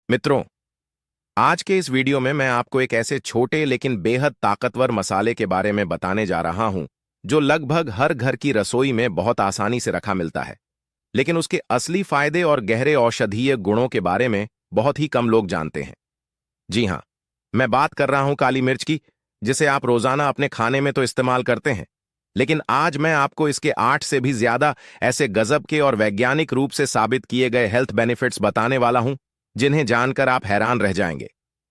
मित्रों, आज के इस वीडियो में मैं आपको एक ऐसे छोटे लेकिन बेहद ताकतवर मसाले के बारे में बताने जा रहा हूं जो लगभग हर घर की रसोई में बहुत आसानी से रखा मिलता है, लेकिन उसके असली फायदे और गहरे औषधीय गुणों के बारे में बहुत ही कम लोग जानते हैं। जी हां, मैं बात कर रहा हूं काली मिर्च की, जिसे आप रोजाना अपने खाने में तो इस्तेमाल करते हैं, लेकिन आज मैं आपको इसके 8 से भी ज्यादा ऐसे गजब के और वैज्ञानिक रूप से साबित किए गए हेल्थ बेनिफिट्स बताने वाला हूं जिन्हें जानकर आप हैरान रह जाएंगे।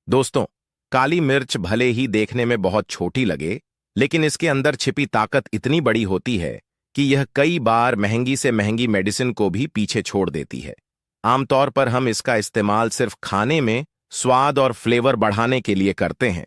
दोस्तों, काली मिर्च भले ही देखने में बहुत छोटी लगे, लेकिन इसके अंदर छिपी ताकत इतनी बड़ी होती है कि यह कई बार महंगी से महंगी मेडिसिन को भी पीछे छोड़ देती है। आमतौर पर हम इसका इस्तेमाल सिर्फ खाने में स्वाद और फ्लेवर बढ़ाने के लिए करते हैं,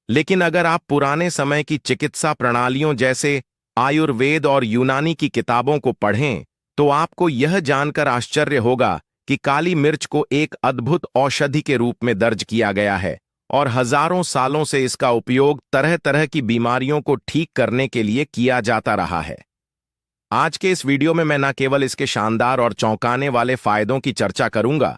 लेकिन अगर आप पुराने समय की चिकित्सा प्रणालियों जैसे आयुर्वेद और यूनानी की किताबों को पढ़ें, तो आपको यह जानकर आश्चर्य होगा कि काली मिर्च को एक अद्भुत औषधि के रूप में दर्ज किया गया है और हजारों सालों से इसका उपयोग तरह तरह की बीमारियों को ठीक करने के लिए किया जाता रहा है। आज के इस वीडियो में मैं न केवल इसके शानदार और चौंकाने वाले फायदों की चर्चा करूंगा,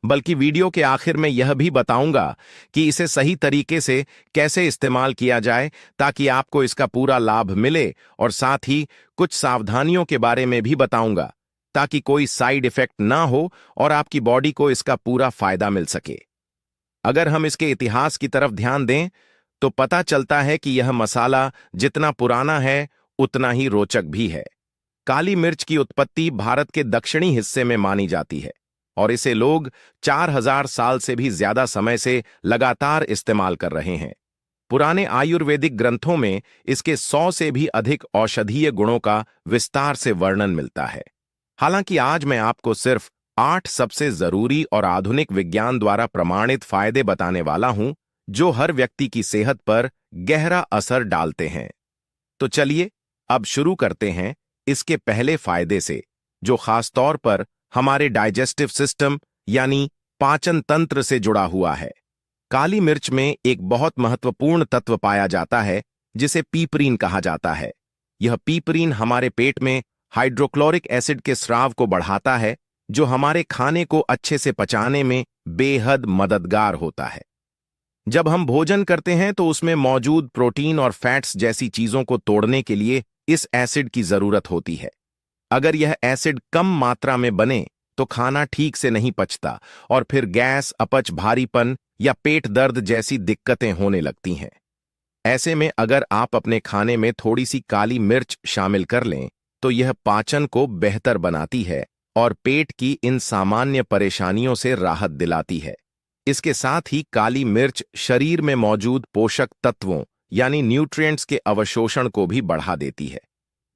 बल्कि वीडियो के आखिर में यह भी बताऊंगा कि इसे सही तरीके से कैसे इस्तेमाल किया जाए ताकि आपको इसका पूरा लाभ मिले, और साथ ही कुछ सावधानियों के बारे में भी बताऊंगा ताकि कोई साइड इफेक्ट ना हो और आपकी बॉडी को इसका पूरा फायदा मिल सके। अगर हम इसके इतिहास की तरफ ध्यान दें तो पता चलता है कि यह मसाला जितना पुराना है उतना ही रोचक भी है। काली मिर्च की उत्पत्ति भारत के दक्षिणी हिस्से में मानी जाती है और इसे लोग 4000 साल से भी ज्यादा समय से लगातार इस्तेमाल कर रहे हैं। पुराने आयुर्वेदिक ग्रंथों में इसके 100 से भी अधिक औषधीय गुणों का विस्तार से वर्णन मिलता है। हालांकि आज मैं आपको सिर्फ 8 सबसे जरूरी और आधुनिक विज्ञान द्वारा प्रमाणित फायदे बताने वाला हूं जो हर व्यक्ति की सेहत पर गहरा असर डालते हैं। तो चलिए अब शुरू करते हैं इसके पहले फायदे से, जो खासतौर पर हमारे डाइजेस्टिव सिस्टम यानी पाचन तंत्र से जुड़ा हुआ है। काली मिर्च में एक बहुत महत्वपूर्ण तत्व पाया जाता है जिसे पीपरीन कहा जाता है। यह पीपरीन हमारे पेट में हाइड्रोक्लोरिक एसिड के स्राव को बढ़ाता है, जो हमारे खाने को अच्छे से पचाने में बेहद मददगार होता है। जब हम भोजन करते हैं तो उसमें मौजूद प्रोटीन और फैट्स जैसी चीजों को तोड़ने के लिए इस एसिड की जरूरत होती है। अगर यह एसिड कम मात्रा में बने तो खाना ठीक से नहीं पचता और फिर गैस, अपच, भारीपन या पेट दर्द जैसी दिक्कतें होने लगती हैं। ऐसे में अगर आप अपने खाने में थोड़ी सी काली मिर्च शामिल कर लें तो यह पाचन को बेहतर बनाती है और पेट की इन सामान्य परेशानियों से राहत दिलाती है। इसके साथ ही काली मिर्च शरीर में मौजूद पोषक तत्वों यानी न्यूट्रिएंट्स के अवशोषण को भी बढ़ा देती है।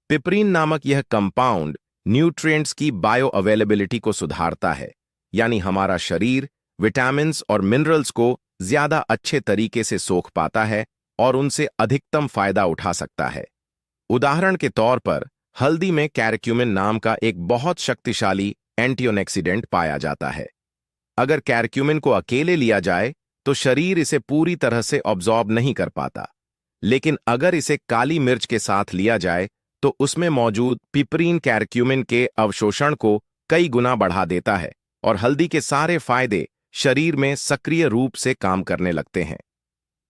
पिपरीन नामक यह कंपाउंड न्यूट्रिएंट्स की बायो अवेलेबिलिटी को सुधारता है, यानी हमारा शरीर विटामिन्स और मिनरल्स को ज्यादा अच्छे तरीके से सोख पाता है और उनसे अधिकतम फायदा उठा सकता है। उदाहरण के तौर पर हल्दी में कैरक्यूमिन नाम का एक बहुत शक्तिशाली एंटीऑक्सीडेंट पाया जाता है। अगर कैरक्यूमिन को अकेले लिया जाए तो शरीर इसे पूरी तरह से ऑब्जॉर्ब नहीं कर पाता, लेकिन अगर इसे काली मिर्च के साथ लिया जाए तो उसमें मौजूद पिपरीन कैरक्यूमिन के अवशोषण को कई गुना बढ़ा देता है और हल्दी के सारे फायदे शरीर में सक्रिय रूप से काम करने लगते हैं।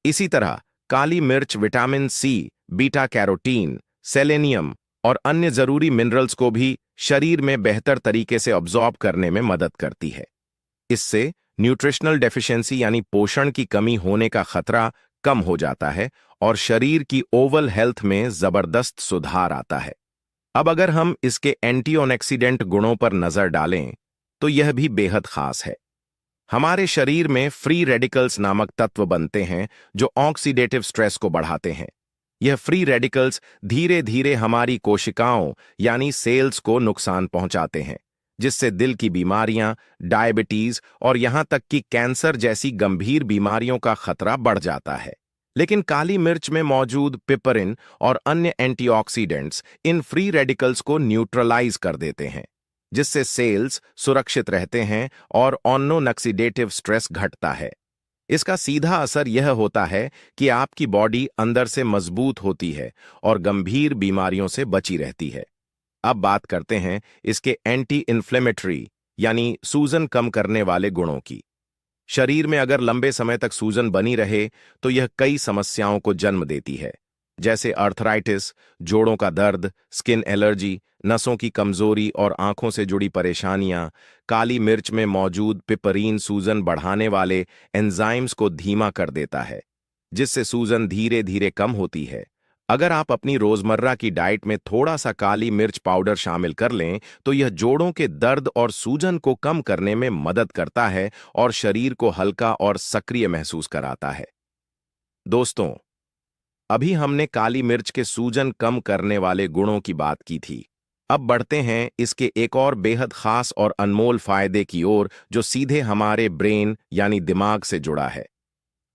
इसी तरह काली मिर्च vitamin C, beta carotene, selenium और अन्य जरूरी मिनरल्स को भी शरीर में बेहतर तरीके से ऑब्जॉर्ब करने में मदद करती है। इससे न्यूट्रिशनल डेफिशिएंसी यानी पोषण की कमी होने का खतरा कम हो जाता है और शरीर की ओवल हेल्थ में जबरदस्त सुधार आता है। अब अगर हम इसके एंटीऑक्सीडेंट गुणों पर नजर डालें तो यह भी बेहद खास है। हमारे शरीर में फ्री रेडिकल्स नामक तत्व बनते हैं जो ऑक्सीडेटिव स्ट्रेस को बढ़ाते हैं। यह फ्री रेडिकल्स धीरे धीरे हमारी कोशिकाओं यानी सेल्स को नुकसान पहुंचाते हैं, जिससे दिल की बीमारियां, डायबिटीज और यहां तक कि कैंसर जैसी गंभीर बीमारियों का खतरा बढ़ जाता है। लेकिन काली मिर्च में मौजूद पिपरिन और अन्य एंटीऑक्सीडेंट्स इन फ्री रेडिकल्स को न्यूट्रलाइज कर देते हैं, जिससे सेल्स सुरक्षित रहते हैं और ऑक्सीडेटिव स्ट्रेस घटता है। इसका सीधा असर यह होता है कि आपकी बॉडी अंदर से मजबूत होती है और गंभीर बीमारियों से बची रहती है। अब बात करते हैं इसके एंटी इन्फ्लेमेटरी यानी सूजन कम करने वाले गुणों की। शरीर में अगर लंबे समय तक सूजन बनी रहे तो यह कई समस्याओं को जन्म देती है, जैसे अर्थराइटिस, जोड़ों का दर्द, स्किन एलर्जी, नसों की कमजोरी और आंखों से जुड़ी परेशानियां। काली मिर्च में मौजूद पिपरीन सूजन बढ़ाने वाले एंजाइम्स को धीमा कर देता है, जिससे सूजन धीरे धीरे कम होती है। अगर आप अपनी रोजमर्रा की डाइट में थोड़ा सा काली मिर्च पाउडर शामिल कर लें तो यह जोड़ों के दर्द और सूजन को कम करने में मदद करता है और शरीर को हल्का और सक्रिय महसूस कराता है। दोस्तों, अभी हमने काली मिर्च के सूजन कम करने वाले गुणों की बात की थी। अब बढ़ते हैं इसके एक और बेहद खास और अनमोल फायदे की ओर, जो सीधे हमारे ब्रेन यानी दिमाग से जुड़ा है।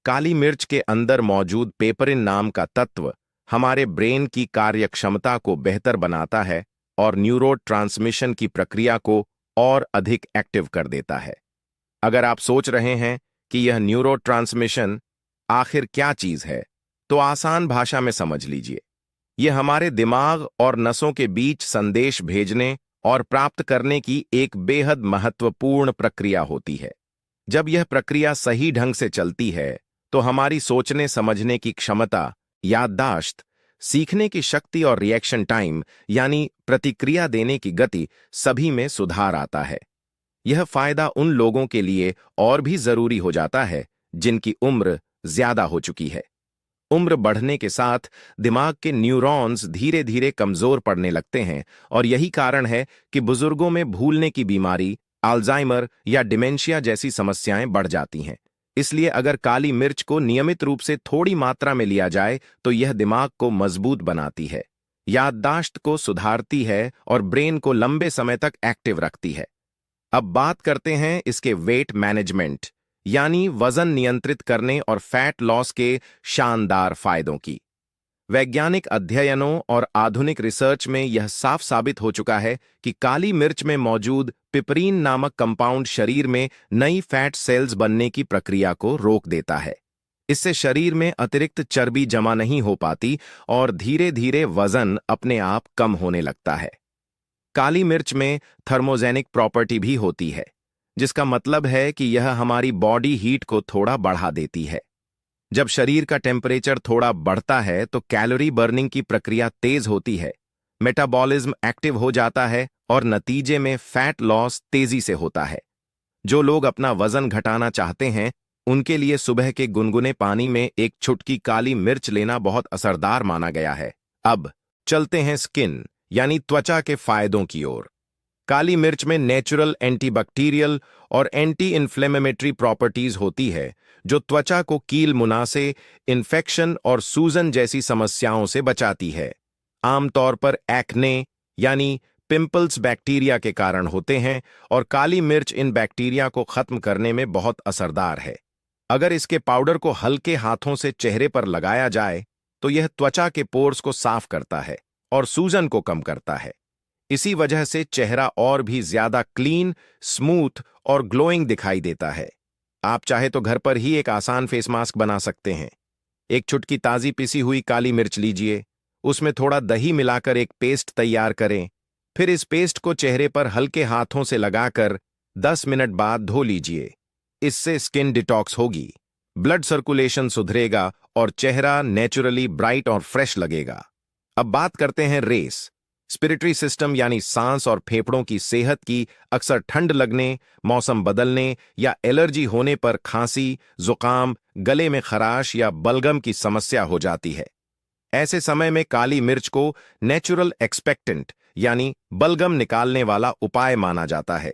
काली मिर्च के अंदर मौजूद पेपरिन नाम का तत्व हमारे ब्रेन की कार्यक्षमता को बेहतर बनाता है और न्यूरोट्रांसमिशन की प्रक्रिया को और अधिक एक्टिव कर देता है। अगर आप सोच रहे हैं कि यह न्यूरोट्रांसमिशन आखिर क्या चीज है, तो आसान भाषा में समझ लीजिए। यह हमारे दिमाग और नसों के बीच संदेश भेजने और प्राप्त करने की एक बेहद महत्वपूर्ण प्रक्रिया होती है। जब यह प्रक्रिया सही ढंग से चलती है तो हमारी सोचने समझने की क्षमता, याददाश्त, सीखने की शक्ति और रिएक्शन टाइम यानी प्रतिक्रिया देने की गति सभी में सुधार आता है। यह फायदा उन लोगों के लिए और भी जरूरी हो जाता है जिनकी उम्र ज्यादा हो चुकी है। उम्र बढ़ने के साथ दिमाग के न्यूरॉन्स धीरे धीरे कमजोर पड़ने लगते हैं और यही कारण है कि बुजुर्गों में भूलने की बीमारी, अल्जाइमर या डिमेंशिया जैसी समस्याएं बढ़ जाती हैं। इसलिए अगर काली मिर्च को नियमित रूप से थोड़ी मात्रा में लिया जाए तो यह दिमाग को मजबूत बनाती है, याददाश्त को सुधारती है और ब्रेन को लंबे समय तक एक्टिव रखती है। अब बात करते हैं इसके वेट मैनेजमेंट यानी वजन नियंत्रित करने और फैट लॉस के शानदार फायदों की। वैज्ञानिक अध्ययनों और आधुनिक रिसर्च में यह साफ साबित हो चुका है कि काली मिर्च में मौजूद पिपरीन नामक कंपाउंड शरीर में नई फैट सेल्स बनने की प्रक्रिया को रोक देता है। इससे शरीर में अतिरिक्त चर्बी जमा नहीं हो पाती और धीरे धीरे वजन अपने आप कम होने लगता है। काली मिर्च में थर्मोजेनिक प्रॉपर्टी भी होती है, जिसका मतलब है कि यह हमारी बॉडी हीट को थोड़ा बढ़ा देती है। जब शरीर का टेम्परेचर थोड़ा बढ़ता है तो कैलोरी बर्निंग की प्रक्रिया तेज होती है, मेटाबॉलिज्म एक्टिव हो जाता है और नतीजे में फैट लॉस तेजी से होता है। जो लोग अपना वजन घटाना चाहते हैं, उनके लिए सुबह के गुनगुने पानी में एक चुटकी काली मिर्च लेना बहुत असरदार माना गया है। अब चलते हैं स्किन यानी त्वचा के फायदों की ओर। काली मिर्च में नेचुरल एंटीबैक्टीरियल और एंटी इन्फ्लेमेटरी प्रॉपर्टीज होती है, जो त्वचा को कील मुनासे, इन्फेक्शन और सूजन जैसी समस्याओं से बचाती है। आमतौर पर एक्ने यानी पिंपल्स बैक्टीरिया के कारण होते हैं और काली मिर्च इन बैक्टीरिया को खत्म करने में बहुत असरदार है। अगर इसके पाउडर को हल्के हाथों से चेहरे पर लगाया जाए तो यह त्वचा के पोर्स को साफ करता है और सूजन को कम करता है। इसी वजह से चेहरा और भी ज्यादा क्लीन, स्मूथ और ग्लोइंग दिखाई देता है। आप चाहे तो घर पर ही एक आसान फेस मास्क बना सकते हैं। एक चुटकी ताजी पिसी हुई काली मिर्च लीजिए, उसमें थोड़ा दही मिलाकर एक पेस्ट तैयार करें। फिर इस पेस्ट को चेहरे पर हल्के हाथों से लगाकर 10 मिनट बाद धो लीजिए। इससे स्किन डिटॉक्स होगी, ब्लड सर्कुलेशन सुधरेगा और चेहरा नेचुरली ब्राइट और फ्रेश लगेगा। अब बात करते हैं रेस, स्पिरेटरी सिस्टम यानी सांस और फेफड़ों की सेहत की। अक्सर ठंड लगने, मौसम बदलने या एलर्जी होने पर खांसी, जुकाम, गले में खराश या बलगम की समस्या हो जाती है। ऐसे समय में काली मिर्च को नेचुरल एक्सपेक्टेंट यानी बलगम निकालने वाला उपाय माना जाता है।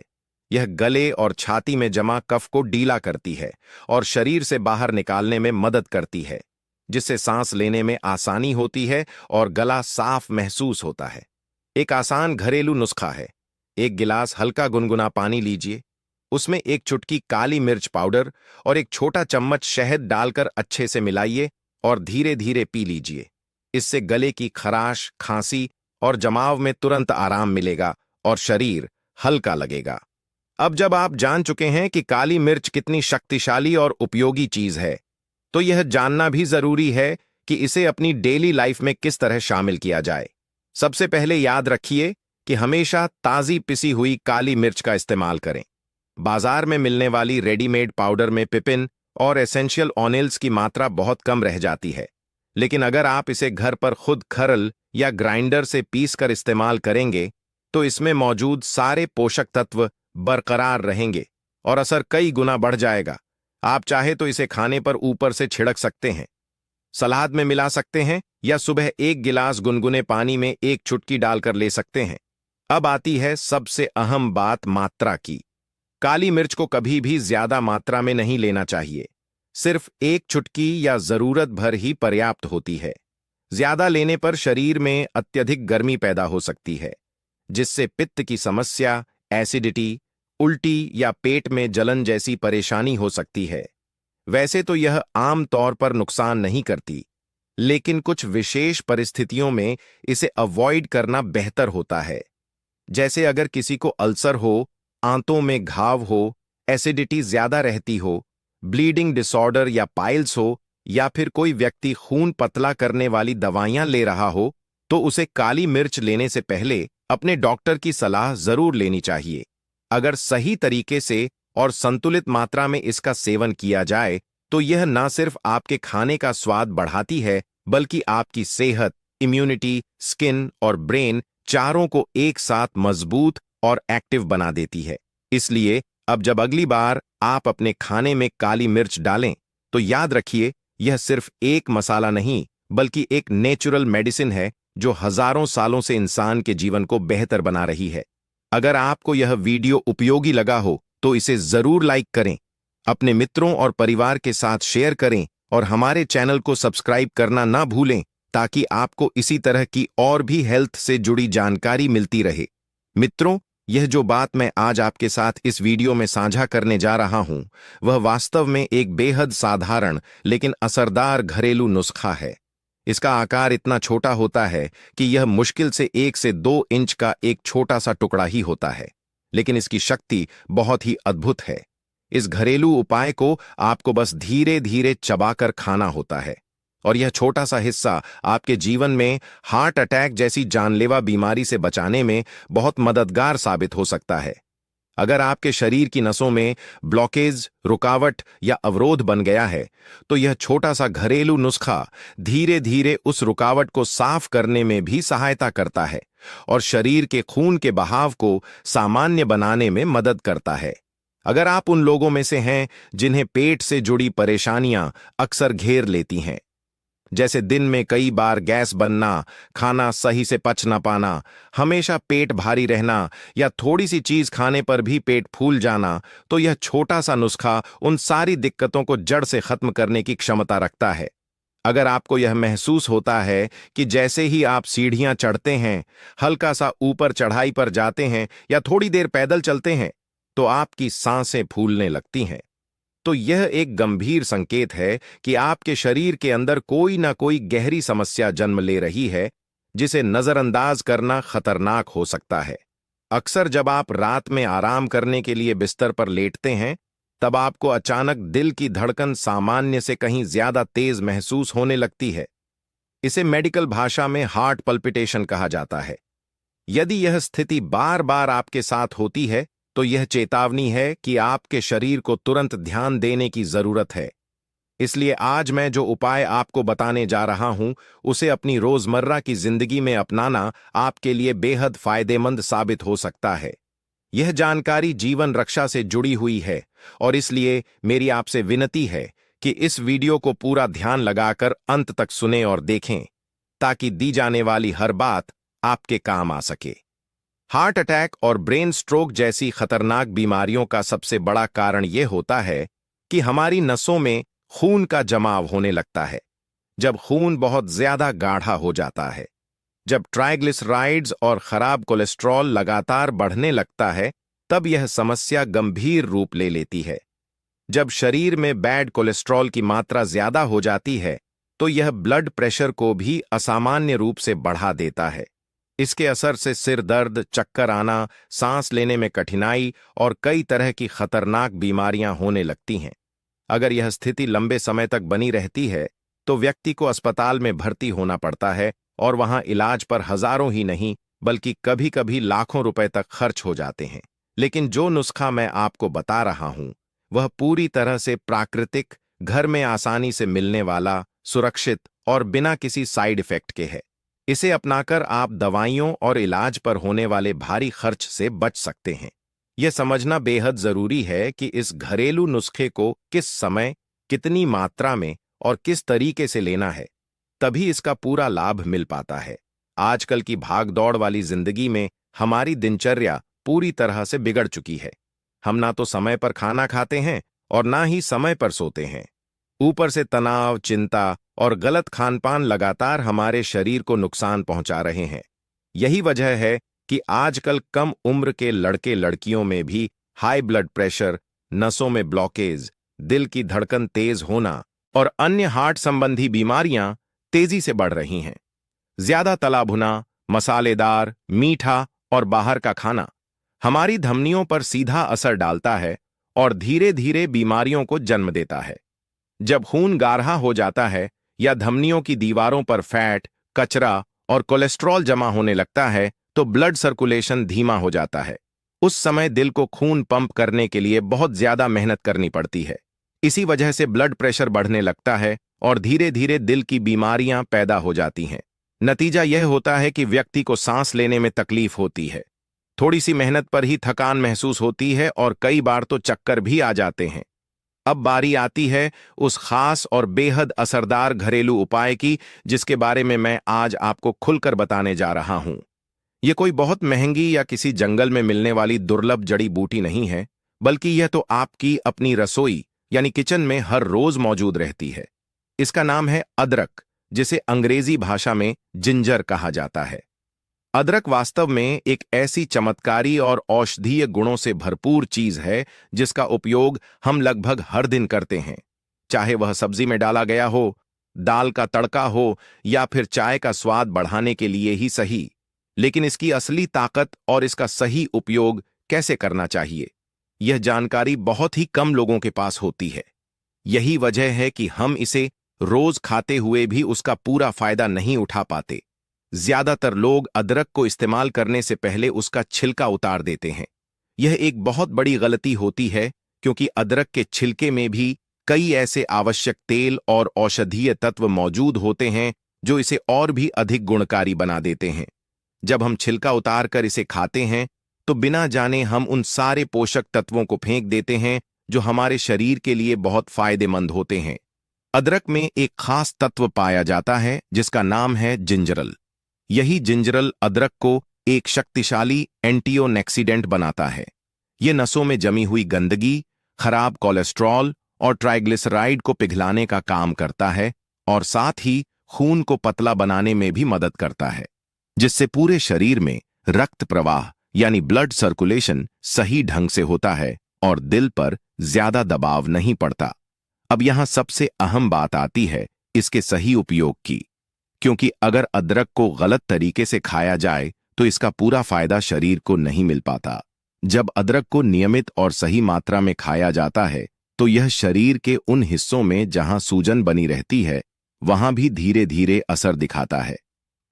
यह गले और छाती में जमा कफ को ढीला करती है और शरीर से बाहर निकालने में मदद करती है, जिससे सांस लेने में आसानी होती है और गला साफ महसूस होता है। एक आसान घरेलू नुस्खा है। एक गिलास हल्का गुनगुना पानी लीजिए, उसमें एक चुटकी काली मिर्च पाउडर और एक छोटा चम्मच शहद डालकर अच्छे से मिलाइए और धीरे धीरे पी लीजिए। इससे गले की खराश, खांसी और जमाव में तुरंत आराम मिलेगा और शरीर हल्का लगेगा। अब जब आप जान चुके हैं कि काली मिर्च कितनी शक्तिशाली और उपयोगी चीज है, तो यह जानना भी जरूरी है कि इसे अपनी डेली लाइफ में किस तरह शामिल किया जाए। सबसे पहले याद रखिए कि हमेशा ताजी पिसी हुई काली मिर्च का इस्तेमाल करें। बाजार में मिलने वाली रेडीमेड पाउडर में पिपिन और एसेंशियल ऑयल्स की मात्रा बहुत कम रह जाती है, लेकिन अगर आप इसे घर पर खुद खरल या ग्राइंडर से पीस कर इस्तेमाल करेंगे तो इसमें मौजूद सारे पोषक तत्व बरकरार रहेंगे और असर कई गुना बढ़ जाएगा। आप चाहे तो इसे खाने पर ऊपर से छिड़क सकते हैं, सलाद में मिला सकते हैं या सुबह 1 गिलास गुनगुने पानी में 1 चुटकी डालकर ले सकते हैं। अब आती है सबसे अहम बात, मात्रा की। काली मिर्च को कभी भी ज्यादा मात्रा में नहीं लेना चाहिए। सिर्फ 1 चुटकी या जरूरत भर ही पर्याप्त होती है। ज्यादा लेने पर शरीर में अत्यधिक गर्मी पैदा हो सकती है, जिससे पित्त की समस्या, एसिडिटी, उल्टी या पेट में जलन जैसी परेशानी हो सकती है। वैसे तो यह आम तौर पर नुकसान नहीं करती, लेकिन कुछ विशेष परिस्थितियों में इसे अवॉइड करना बेहतर होता है। जैसे अगर किसी को अल्सर हो, आंतों में घाव हो, एसिडिटी ज्यादा रहती हो, ब्लीडिंग डिसऑर्डर या पाइल्स हो, या फिर कोई व्यक्ति खून पतला करने वाली दवाइयां ले रहा हो, तो उसे काली मिर्च लेने से पहले अपने डॉक्टर की सलाह जरूर लेनी चाहिए। अगर सही तरीके से और संतुलित मात्रा में इसका सेवन किया जाए तो यह न सिर्फ आपके खाने का स्वाद बढ़ाती है, बल्कि आपकी सेहत, इम्यूनिटी, स्किन और ब्रेन चारों को एक साथ मजबूत और एक्टिव बना देती है। इसलिए अब जब अगली बार आप अपने खाने में काली मिर्च डालें तो याद रखिए, यह सिर्फ एक मसाला नहीं बल्कि एक नेचुरल मेडिसिन है जो हजारों सालों से इंसान के जीवन को बेहतर बना रही है। अगर आपको यह वीडियो उपयोगी लगा हो तो इसे जरूर लाइक करें, अपने मित्रों और परिवार के साथ शेयर करें और हमारे चैनल को सब्सक्राइब करना ना भूलें ताकि आपको इसी तरह की और भी हेल्थ से जुड़ी जानकारी मिलती रहे। मित्रों, यह जो बात मैं आज आपके साथ इस वीडियो में साझा करने जा रहा हूं, वह वास्तव में एक बेहद साधारण लेकिन असरदार घरेलू नुस्खा है। इसका आकार इतना छोटा होता है कि यह मुश्किल से 1 से 2 इंच का एक छोटा सा टुकड़ा ही होता है, लेकिन इसकी शक्ति बहुत ही अद्भुत है। इस घरेलू उपाय को आपको बस धीरे धीरे चबाकर खाना होता है और यह छोटा सा हिस्सा आपके जीवन में हार्ट अटैक जैसी जानलेवा बीमारी से बचाने में बहुत मददगार साबित हो सकता है। अगर आपके शरीर की नसों में ब्लॉकेज, रुकावट या अवरोध बन गया है तो यह छोटा सा घरेलू नुस्खा धीरे धीरे उस रुकावट को साफ करने में भी सहायता करता है और शरीर के खून के बहाव को सामान्य बनाने में मदद करता है। अगर आप उन लोगों में से हैं जिन्हें पेट से जुड़ी परेशानियां अक्सर घेर लेती हैं, जैसे दिन में कई बार गैस बनना, खाना सही से पच ना पाना, हमेशा पेट भारी रहना या थोड़ी सी चीज खाने पर भी पेट फूल जाना, तो यह छोटा सा नुस्खा उन सारी दिक्कतों को जड़ से खत्म करने की क्षमता रखता है। अगर आपको यह महसूस होता है कि जैसे ही आप सीढ़ियां चढ़ते हैं, हल्का सा ऊपर चढ़ाई पर जाते हैं या थोड़ी देर पैदल चलते हैं तो आपकी सांसें फूलने लगती हैं, तो यह एक गंभीर संकेत है कि आपके शरीर के अंदर कोई ना कोई गहरी समस्या जन्म ले रही है, जिसे नजरअंदाज करना खतरनाक हो सकता है। अक्सर जब आप रात में आराम करने के लिए बिस्तर पर लेटते हैं, तब आपको अचानक दिल की धड़कन सामान्य से कहीं ज्यादा तेज महसूस होने लगती है। इसे मेडिकल भाषा में हार्ट पल्पिटेशन कहा जाता है। यदि यह स्थिति बार बार आपके साथ होती है तो यह चेतावनी है कि आपके शरीर को तुरंत ध्यान देने की जरूरत है। इसलिए आज मैं जो उपाय आपको बताने जा रहा हूं, उसे अपनी रोजमर्रा की जिंदगी में अपनाना आपके लिए बेहद फायदेमंद साबित हो सकता है। यह जानकारी जीवन रक्षा से जुड़ी हुई है और इसलिए मेरी आपसे विनती है कि इस वीडियो को पूरा ध्यान लगाकर अंत तक सुने और देखें, ताकि दी जाने वाली हर बात आपके काम आ सके। हार्ट अटैक और ब्रेन स्ट्रोक जैसी खतरनाक बीमारियों का सबसे बड़ा कारण यह होता है कि हमारी नसों में खून का जमाव होने लगता है। जब खून बहुत ज्यादा गाढ़ा हो जाता है, जब ट्राइग्लिसराइड्स और खराब कोलेस्ट्रॉल लगातार बढ़ने लगता है, तब यह समस्या गंभीर रूप ले लेती है। जब शरीर में बैड कोलेस्ट्रॉल की मात्रा ज्यादा हो जाती है तो यह ब्लड प्रेशर को भी असामान्य रूप से बढ़ा देता है। इसके असर से सिर दर्द, चक्कर आना, सांस लेने में कठिनाई और कई तरह की खतरनाक बीमारियां होने लगती हैं। अगर यह स्थिति लंबे समय तक बनी रहती है तो व्यक्ति को अस्पताल में भर्ती होना पड़ता है और वहां इलाज पर हजारों ही नहीं बल्कि कभी-कभी लाखों रुपए तक खर्च हो जाते हैं। लेकिन जो नुस्खा मैं आपको बता रहा हूं वह पूरी तरह से प्राकृतिक, घर में आसानी से मिलने वाला, सुरक्षित और बिना किसी साइड इफेक्ट के है। इसे अपनाकर आप दवाइयों और इलाज पर होने वाले भारी खर्च से बच सकते हैं। यह समझना बेहद जरूरी है कि इस घरेलू नुस्खे को किस समय, कितनी मात्रा में और किस तरीके से लेना है, तभी इसका पूरा लाभ मिल पाता है। आजकल की भागदौड़ वाली जिंदगी में हमारी दिनचर्या पूरी तरह से बिगड़ चुकी है। हम ना तो समय पर खाना खाते हैं और ना ही समय पर सोते हैं। ऊपर से तनाव, चिंता और गलत खानपान लगातार हमारे शरीर को नुकसान पहुंचा रहे हैं। यही वजह है कि आजकल कम उम्र के लड़के लड़कियों में भी हाई ब्लड प्रेशर, नसों में ब्लॉकेज, दिल की धड़कन तेज होना और अन्य हार्ट संबंधी बीमारियां तेजी से बढ़ रही हैं। ज्यादा तला भुना, मसालेदार, मीठा और बाहर का खाना हमारी धमनियों पर सीधा असर डालता है और धीरे धीरे बीमारियों को जन्म देता है। जब खून गाढ़ा हो जाता है या धमनियों की दीवारों पर फैट, कचरा और कोलेस्ट्रॉल जमा होने लगता है तो ब्लड सर्कुलेशन धीमा हो जाता है। उस समय दिल को खून पंप करने के लिए बहुत ज्यादा मेहनत करनी पड़ती है। इसी वजह से ब्लड प्रेशर बढ़ने लगता है और धीरे धीरे दिल की बीमारियां पैदा हो जाती हैं। नतीजा यह होता है कि व्यक्ति को सांस लेने में तकलीफ होती है, थोड़ी सी मेहनत पर ही थकान महसूस होती है और कई बार तो चक्कर भी आ जाते हैं। अब बारी आती है उस खास और बेहद असरदार घरेलू उपाय की जिसके बारे में मैं आज आपको खुलकर बताने जा रहा हूं। यह कोई बहुत महंगी या किसी जंगल में मिलने वाली दुर्लभ जड़ी बूटी नहीं है, बल्कि यह तो आपकी अपनी रसोई यानी किचन में हर रोज मौजूद रहती है। इसका नाम है अदरक, जिसे अंग्रेजी भाषा में जिंजर कहा जाता है। अदरक वास्तव में एक ऐसी चमत्कारी और औषधीय गुणों से भरपूर चीज है जिसका उपयोग हम लगभग हर दिन करते हैं। चाहे वह सब्जी में डाला गया हो, दाल का तड़का हो या फिर चाय का स्वाद बढ़ाने के लिए ही सही। लेकिन इसकी असली ताकत और इसका सही उपयोग कैसे करना चाहिए, यह जानकारी बहुत ही कम लोगों के पास होती है। यही वजह है कि हम इसे रोज खाते हुए भी उसका पूरा फायदा नहीं उठा पाते। ज्यादातर लोग अदरक को इस्तेमाल करने से पहले उसका छिलका उतार देते हैं। यह एक बहुत बड़ी गलती होती है क्योंकि अदरक के छिलके में भी कई ऐसे आवश्यक तेल और औषधीय तत्व मौजूद होते हैं जो इसे और भी अधिक गुणकारी बना देते हैं। जब हम छिलका उतार कर इसे खाते हैं तो बिना जाने हम उन सारे पोषक तत्वों को फेंक देते हैं जो हमारे शरीर के लिए बहुत फायदेमंद होते हैं। अदरक में एक खास तत्व पाया जाता है जिसका नाम है जिंजरल। यही जिंजरल अदरक को एक शक्तिशाली एंटीओक्सीडेंट बनाता है। यह नसों में जमी हुई गंदगी, खराब कोलेस्ट्रॉल और ट्राइग्लिसराइड को पिघलाने का काम करता है और साथ ही खून को पतला बनाने में भी मदद करता है, जिससे पूरे शरीर में रक्त प्रवाह यानी ब्लड सर्कुलेशन सही ढंग से होता है और दिल पर ज्यादा दबाव नहीं पड़ता। अब यहां सबसे अहम बात आती है इसके सही उपयोग की, क्योंकि अगर अदरक को गलत तरीके से खाया जाए तो इसका पूरा फायदा शरीर को नहीं मिल पाता। जब अदरक को नियमित और सही मात्रा में खाया जाता है तो यह शरीर के उन हिस्सों में जहां सूजन बनी रहती है वहां भी धीरे धीरे असर दिखाता है।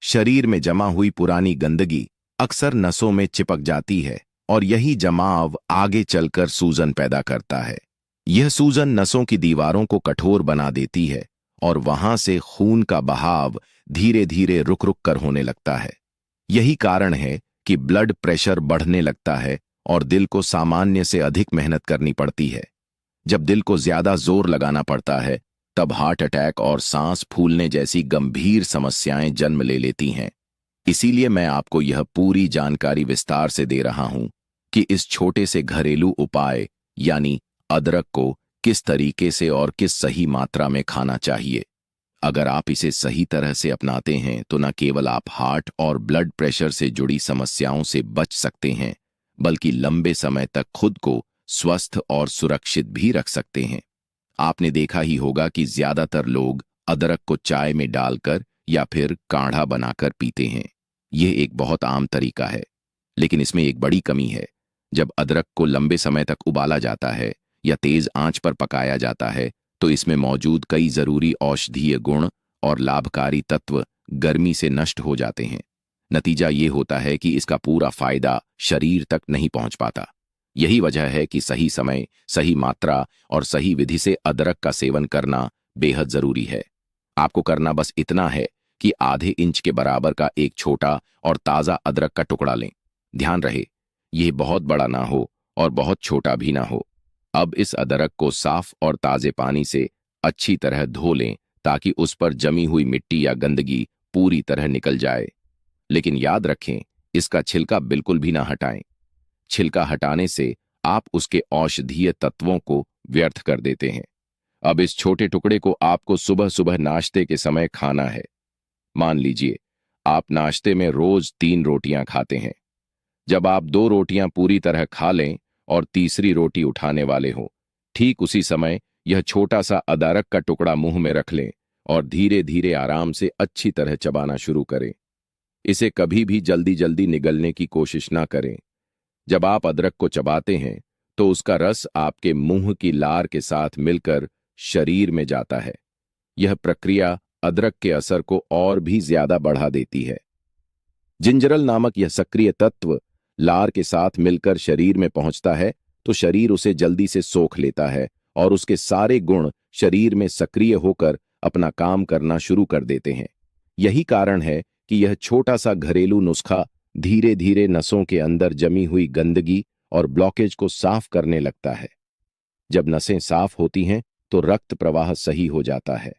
शरीर में जमा हुई पुरानी गंदगी अक्सर नसों में चिपक जाती है और यही जमाव आगे चलकर सूजन पैदा करता है। यह सूजन नसों की दीवारों को कठोर बना देती है और वहां से खून का बहाव धीरे धीरे रुक रुक कर होने लगता है। यही कारण है कि ब्लड प्रेशर बढ़ने लगता है और दिल को सामान्य से अधिक मेहनत करनी पड़ती है। जब दिल को ज्यादा जोर लगाना पड़ता है तब हार्ट अटैक और सांस फूलने जैसी गंभीर समस्याएं जन्म ले लेती हैं। इसीलिए मैं आपको यह पूरी जानकारी विस्तार से दे रहा हूं कि इस छोटे से घरेलू उपाय यानी अदरक को किस तरीके से और किस सही मात्रा में खाना चाहिए। अगर आप इसे सही तरह से अपनाते हैं तो न केवल आप हार्ट और ब्लड प्रेशर से जुड़ी समस्याओं से बच सकते हैं, बल्कि लंबे समय तक खुद को स्वस्थ और सुरक्षित भी रख सकते हैं। आपने देखा ही होगा कि ज्यादातर लोग अदरक को चाय में डालकर या फिर काढ़ा बनाकर पीते हैं। यह एक बहुत आम तरीका है, लेकिन इसमें एक बड़ी कमी है। जब अदरक को लंबे समय तक उबाला जाता है या तेज आंच पर पकाया जाता है तो इसमें मौजूद कई जरूरी औषधीय गुण और लाभकारी तत्व गर्मी से नष्ट हो जाते हैं। नतीजा ये होता है कि इसका पूरा फायदा शरीर तक नहीं पहुंच पाता। यही वजह है कि सही समय, सही मात्रा और सही विधि से अदरक का सेवन करना बेहद जरूरी है। आपको करना बस इतना है कि आधे इंच के बराबर का एक छोटा और ताजा अदरक का टुकड़ा लें। ध्यान रहे, यह बहुत बड़ा ना हो और बहुत छोटा भी ना हो। अब इस अदरक को साफ और ताजे पानी से अच्छी तरह धो लें ताकि उस पर जमी हुई मिट्टी या गंदगी पूरी तरह निकल जाए। लेकिन याद रखें, इसका छिलका बिल्कुल भी ना हटाएं। छिलका हटाने से आप उसके औषधीय तत्वों को व्यर्थ कर देते हैं। अब इस छोटे टुकड़े को आपको सुबह सुबह नाश्ते के समय खाना है। मान लीजिए आप नाश्ते में रोज 3 रोटियां खाते हैं। जब आप 2 रोटियां पूरी तरह खा लें और तीसरी रोटी उठाने वाले हों, ठीक उसी समय यह छोटा सा अदरक का टुकड़ा मुंह में रख लें और धीरे धीरे आराम से अच्छी तरह चबाना शुरू करें। इसे कभी भी जल्दी जल्दी निगलने की कोशिश ना करें। जब आप अदरक को चबाते हैं तो उसका रस आपके मुंह की लार के साथ मिलकर शरीर में जाता है। यह प्रक्रिया अदरक के असर को और भी ज्यादा बढ़ा देती है। जिंजरल नामक यह सक्रिय तत्व लार के साथ मिलकर शरीर में पहुंचता है तो शरीर उसे जल्दी से सोख लेता है और उसके सारे गुण शरीर में सक्रिय होकर अपना काम करना शुरू कर देते हैं। यही कारण है कि यह छोटा सा घरेलू नुस्खा धीरे धीरे नसों के अंदर जमी हुई गंदगी और ब्लॉकेज को साफ करने लगता है। जब नसें साफ होती हैं तो रक्त प्रवाह सही हो जाता है,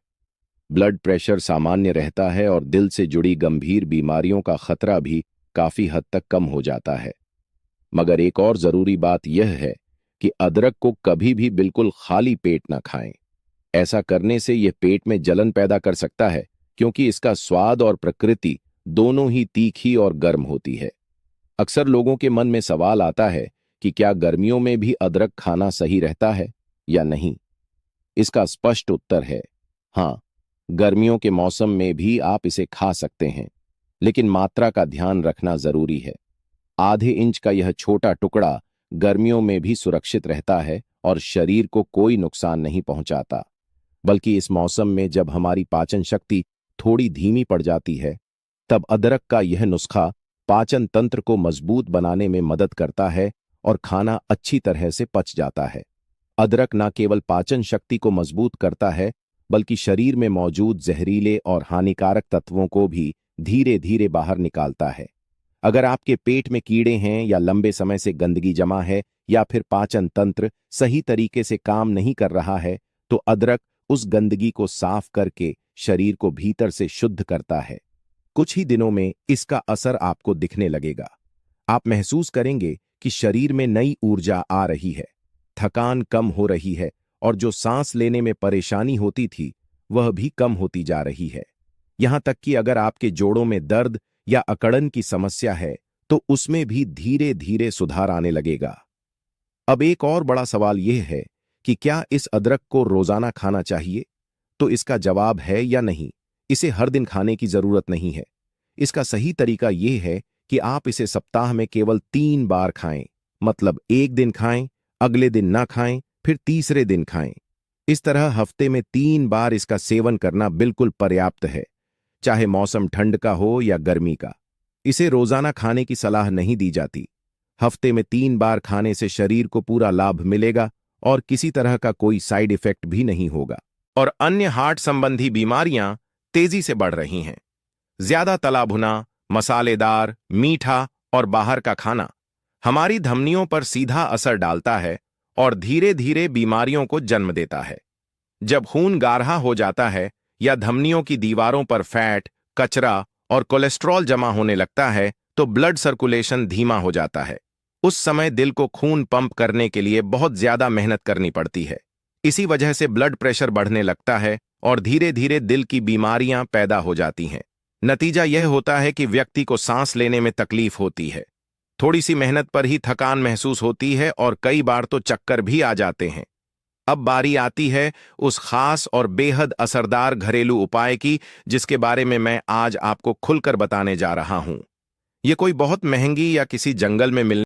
ब्लड प्रेशर सामान्य रहता है और दिल से जुड़ी गंभीर बीमारियों का खतरा भी काफी हद तक कम हो जाता है। मगर एक और जरूरी बात यह है कि अदरक को कभी भी बिल्कुल खाली पेट न खाएं। ऐसा करने से यह पेट में जलन पैदा कर सकता है, क्योंकि इसका स्वाद और प्रकृति दोनों ही तीखी और गर्म होती है। अक्सर लोगों के मन में सवाल आता है कि क्या गर्मियों में भी अदरक खाना सही रहता है या नहीं। इसका स्पष्ट उत्तर है हाँ, गर्मियों के मौसम में भी आप इसे खा सकते हैं, लेकिन मात्रा का ध्यान रखना जरूरी है। आधे इंच का यह छोटा टुकड़ा गर्मियों में भी सुरक्षित रहता है और शरीर को कोई नुकसान नहीं पहुंचाता। बल्कि इस मौसम में जब हमारी पाचन शक्ति थोड़ी धीमी पड़ जाती है, तब अदरक का यह नुस्खा पाचन तंत्र को मजबूत बनाने में मदद करता है और खाना अच्छी तरह से पच जाता है। अदरक न केवल पाचन शक्ति को मजबूत करता है, बल्कि शरीर में मौजूद जहरीले और हानिकारक तत्वों को भी धीरे धीरे बाहर निकालता है। अगर आपके पेट में कीड़े हैं या लंबे समय से गंदगी जमा है या फिर पाचन तंत्र सही तरीके से काम नहीं कर रहा है, तो अदरक उस गंदगी को साफ करके शरीर को भीतर से शुद्ध करता है। कुछ ही दिनों में इसका असर आपको दिखने लगेगा। आप महसूस करेंगे कि शरीर में नई ऊर्जा आ रही है, थकान कम हो रही है और जो सांस लेने में परेशानी होती थी वह भी कम होती जा रही है। यहां तक कि अगर आपके जोड़ों में दर्द या अकड़न की समस्या है तो उसमें भी धीरे धीरे सुधार आने लगेगा। अब एक और बड़ा सवाल यह है कि क्या इस अदरक को रोजाना खाना चाहिए? तो इसका जवाब है या नहीं। इसे हर दिन खाने की जरूरत नहीं है। इसका सही तरीका यह है कि आप इसे सप्ताह में केवल 3 बार खाएं। मतलब एक दिन खाएं, अगले दिन ना खाएं, फिर तीसरे दिन खाएं। इस तरह हफ्ते में 3 बार इसका सेवन करना बिल्कुल पर्याप्त है, चाहे मौसम ठंड का हो या गर्मी का। इसे रोजाना खाने की सलाह नहीं दी जाती। हफ्ते में 3 बार खाने से शरीर को पूरा लाभ मिलेगा और किसी तरह का कोई साइड इफेक्ट भी नहीं होगा। और अन्य हार्ट संबंधी बीमारियां तेजी से बढ़ रही हैं। ज्यादा तला भुना, मसालेदार, मीठा और बाहर का खाना हमारी धमनियों पर सीधा असर डालता है और धीरे धीरे बीमारियों को जन्म देता है। जब खून गाढ़ा हो जाता है या धमनियों की दीवारों पर फैट, कचरा और कोलेस्ट्रॉल जमा होने लगता है तो ब्लड सर्कुलेशन धीमा हो जाता है। उस समय दिल को खून पंप करने के लिए बहुत ज्यादा मेहनत करनी पड़ती है। इसी वजह से ब्लड प्रेशर बढ़ने लगता है और धीरे धीरे दिल की बीमारियां पैदा हो जाती हैं। नतीजा यह होता है कि व्यक्ति को सांस लेने में तकलीफ होती है, थोड़ी सी मेहनत पर ही थकान महसूस होती है और कई बार तो चक्कर भी आ जाते हैं। अब बारी आती है उस खास और बेहद असरदार घरेलू उपाय की, जिसके बारे में मैं आज आपको खुलकर बताने जा रहा हूं। यह कोई बहुत महंगी या किसी जंगल में मिलने